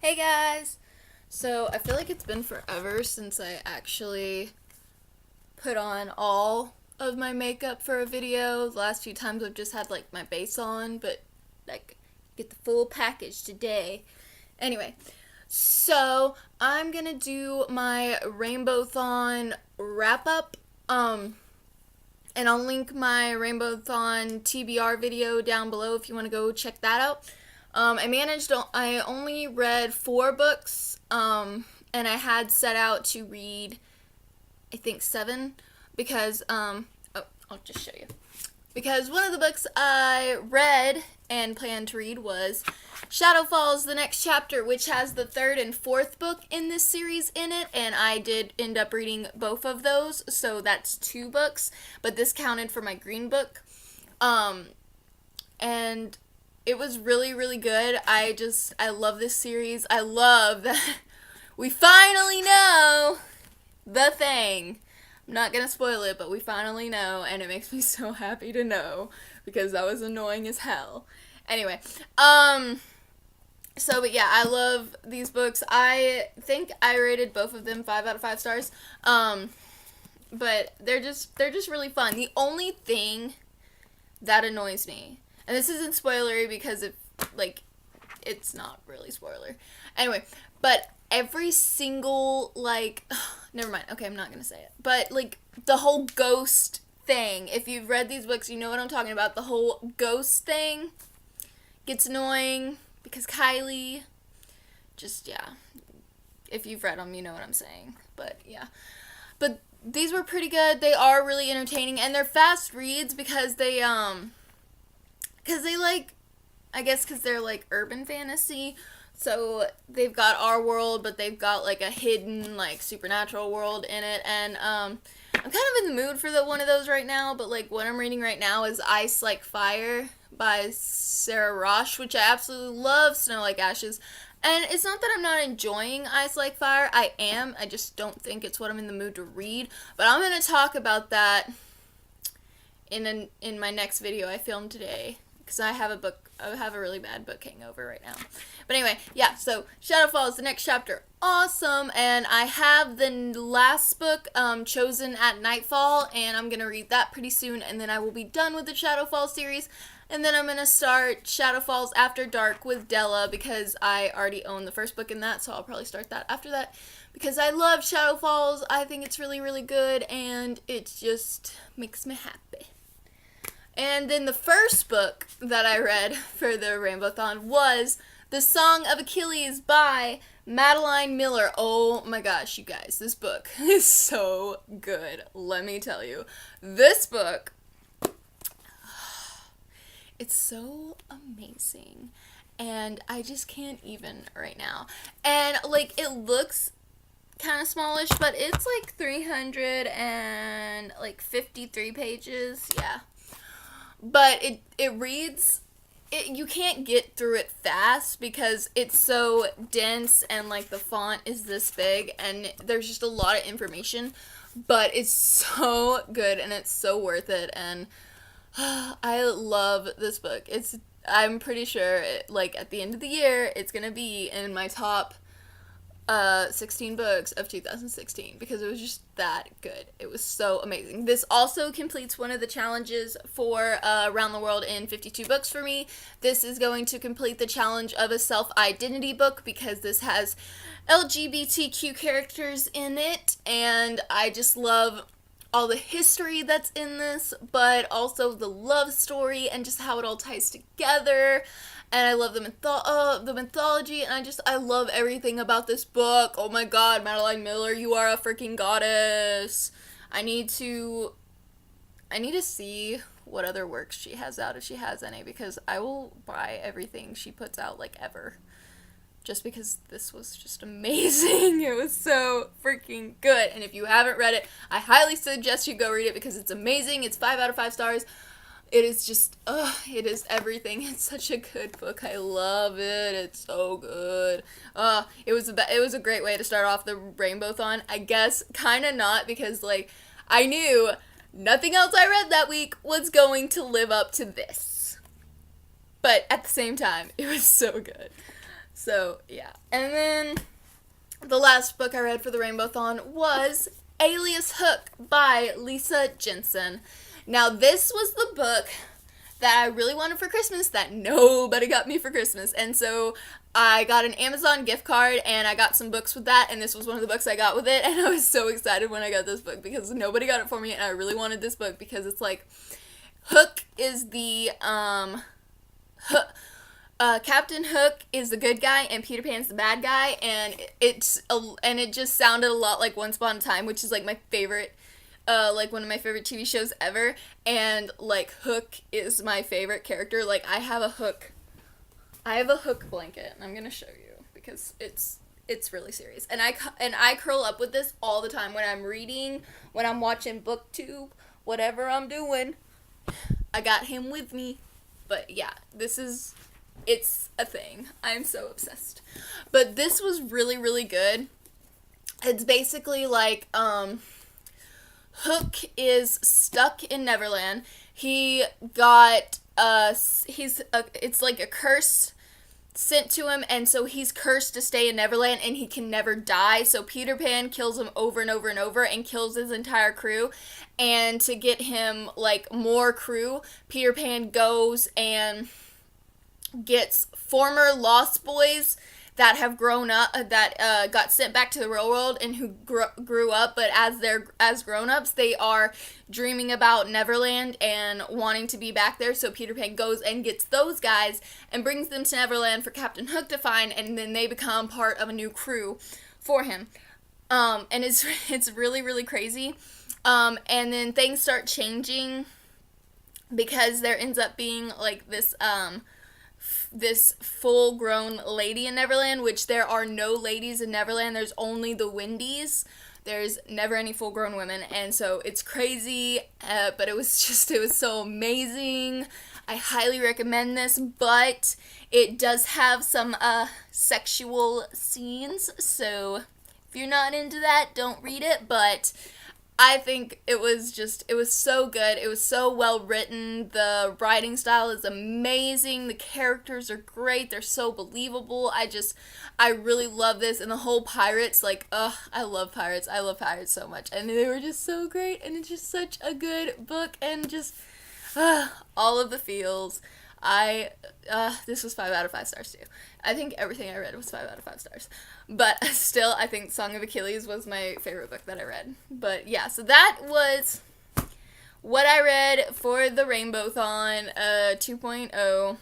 Hey guys! So, I feel like it's been forever since I actually put on all of my makeup for a video. The last few times I've just had like my base on, but like get the full package today. Anyway, so I'm gonna do my Rainbowthon wrap up. And I'll link my Rainbowthon TBR video down below if you want to go check that out. I only read 4 books, and I had set out to read, I think, 7, because, I'll just show you. Because one of the books I read and planned to read was Shadow Falls: The Next Chapter, which has the 3rd and 4th book in this series in it, and I did end up reading both of those, so that's 2 books, but this counted for my green book. And it was really, really good. I love this series. I love that we finally know the thing. I'm not gonna spoil it, but we finally know, and it makes me so happy to know because that was annoying as hell. Anyway, but yeah, I love these books. I think I rated both of them 5 out of 5 stars. But they're just really fun. The only thing that annoys me, and this isn't spoilery because it's not really spoiler. Anyway, but every single never mind. Okay, I'm not gonna say it. But the whole ghost thing. If you've read these books, you know what I'm talking about. The whole ghost thing gets annoying because Kylie. Just yeah. If you've read them, you know what I'm saying. But yeah. But these were pretty good. They are really entertaining, and they're fast reads because I guess because they're urban fantasy. So they've got our world, but they've got a hidden supernatural world in it, and I'm kind of in the mood for one of those right now. But what I'm reading right now is Ice Like Fire by Sarah Rosh, which I absolutely love. Snow Like Ashes. And it's not that I'm not enjoying Ice Like Fire. I am. I just don't think it's what I'm in the mood to read. But I'm going to talk about that in my next video I filmed today. Because I have a really bad book hangover right now. But anyway, yeah, so Shadow Falls, the next chapter, awesome. And I have the last book, Chosen at Nightfall, and I'm going to read that pretty soon. And then I will be done with the Shadow Falls series. And then I'm going to start Shadow Falls After Dark with Della because I already own the first book in that, so I'll probably start that after that. Because I love Shadow Falls, I think it's really, really good, and it just makes me happy. And then the first book that I read for the Rainbowthon was The Song of Achilles by Madeline Miller. Oh my gosh, you guys, this book is so good. Let me tell you. This book, it's so amazing. And I just can't even right now. And it looks kind of smallish, but it's 353 pages. Yeah. But it reads, you can't get through it fast because it's so dense and the font is this big and there's just a lot of information, but it's so good and it's so worth it, and I love this book. I'm pretty sure at the end of the year it's gonna be in my top 16 books of 2016 because it was just that good. It was so amazing. This also completes one of the challenges for Around the World in 52 books for me. This is going to complete the challenge of a self-identity book because this has LGBTQ characters in it, and I just love all the history that's in this, but also the love story and just how it all ties together. And I love the mythology, and I love everything about this book. Oh my god, Madeline Miller, you are a freaking goddess. I need to see what other works she has out, if she has any, because I will buy everything she puts out, ever. Just because this was just amazing. It was so freaking good. And if you haven't read it, I highly suggest you go read it because it's amazing. It's 5 out of 5 stars. It is just, it is everything. It's such a good book. I love it. It's so good. It was a great way to start off the Rainbowthon. I guess kind of not because I knew nothing else I read that week was going to live up to this. But at the same time, it was so good. So, yeah. And then the last book I read for the Rainbowthon was Alias Hook by Lisa Jensen. Now, this was the book that I really wanted for Christmas that nobody got me for Christmas. And so I got an Amazon gift card and I got some books with that, and this was one of the books I got with it, and I was so excited when I got this book because nobody got it for me, and I really wanted this book because it's like Hook is the Captain Hook is the good guy and Peter Pan's the bad guy, and it just sounded a lot like Once Upon a Time, which is like my favorite, like one of my favorite TV shows ever. And like Hook is my favorite character. Like I have a Hook blanket, and I'm gonna show you because it's really serious. And I curl up with this all the time when I'm reading, when I'm watching BookTube, whatever I'm doing. I got him with me. But yeah, it's a thing. I'm so obsessed. But this was really, really good. It's basically like, Hook is stuck in Neverland. It's like a curse sent to him, and so he's cursed to stay in Neverland, and he can never die. So Peter Pan kills him over and over and over and kills his entire crew. And to get him like more crew, Peter Pan goes and gets former Lost Boys that have grown up, that got sent back to the real world and who grew up, but as grown-ups, they are dreaming about Neverland and wanting to be back there. So Peter Pan goes and gets those guys and brings them to Neverland for Captain Hook to find, and then they become part of a new crew for him. And it's really, really crazy. And then things start changing because there ends up being like this full-grown lady in Neverland, which there are no ladies in Neverland. There's only the Windies. There's never any full-grown women, and so it's crazy, but it was so amazing. I highly recommend this, but it does have some sexual scenes, so if you're not into that, don't read it, but I think it was so good. It was so well written. The writing style is amazing. The characters are great. They're so believable. I really love this. And the whole pirates, like, I love pirates. I love pirates so much. And they were just so great. And it's just such a good book. And just, all of the feels. This was 5 out of 5 stars too. I think everything I read was 5 out of 5 stars. But still, I think Song of Achilles was my favorite book that I read. But yeah, so that was what I read for the Rainbowthon 2.0.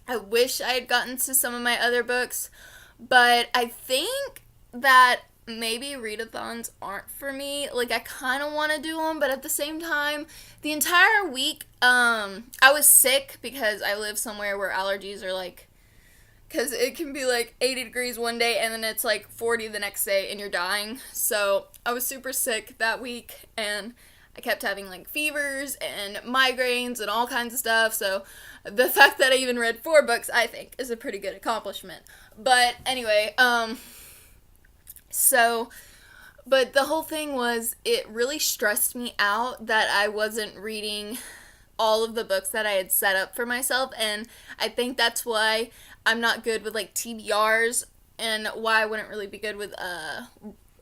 I wish I had gotten to some of my other books, but I think that maybe readathons aren't for me. Like, I kind of want to do them, but at the same time, the entire week, I was sick because I live somewhere where allergies are like, because it can be like 80 degrees one day and then it's like 40 the next day and you're dying. So I was super sick that week and I kept having like fevers and migraines and all kinds of stuff. So the fact that I even read 4 books, I think, is a pretty good accomplishment. But anyway, but the whole thing was, it really stressed me out that I wasn't reading all of the books that I had set up for myself, and I think that's why I'm not good with like TBRs, and why I wouldn't really be good with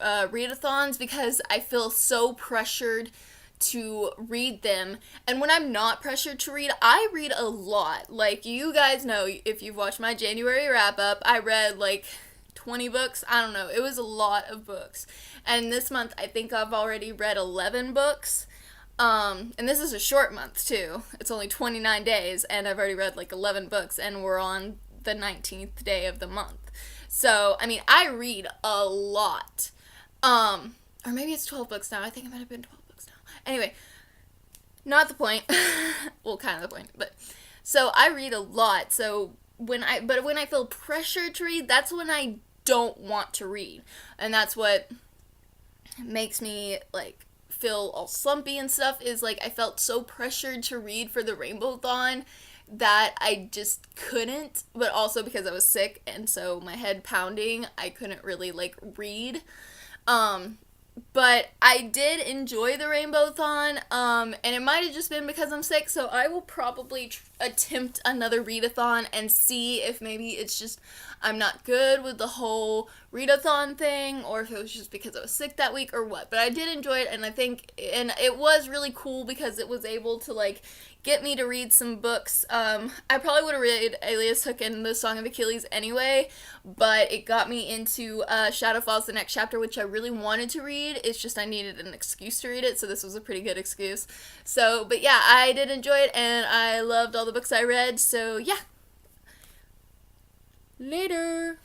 readathons, because I feel so pressured to read them. And when I'm not pressured to read, I read a lot. Like, you guys know, if you've watched my January wrap-up, I read like 20 books. I don't know. It was a lot of books. And this month, I think I've already read 11 books. And this is a short month, too. It's only 29 days, and I've already read like 11 books, and we're on the 19th day of the month. So, I mean, I read a lot. Or maybe it's 12 books now. I think it might have been 12 books now. Anyway, not the point. Well, kind of the point. But, so I read a lot. So, when I feel pressured to read, that's when I don't want to read. And that's what makes me, like, feel all slumpy and stuff, is like I felt so pressured to read for the Rainbowthon that I just couldn't, but also because I was sick and so my head pounding, I couldn't really like read. But I did enjoy the Rainbowthon, and it might have just been because I'm sick, so I will probably attempt another readathon and see if maybe it's just I'm not good with the whole readathon thing, or if it was just because I was sick that week or what. But I did enjoy it, and it was really cool because it was able to like get me to read some books. I probably would have read Alias Hook and the Song of Achilles anyway, but it got me into Shadow Falls the next chapter, which I really wanted to read. It's just I needed an excuse to read it, so this was a pretty good excuse. So, but yeah, I did enjoy it, and I loved all the books I read, so yeah. Later.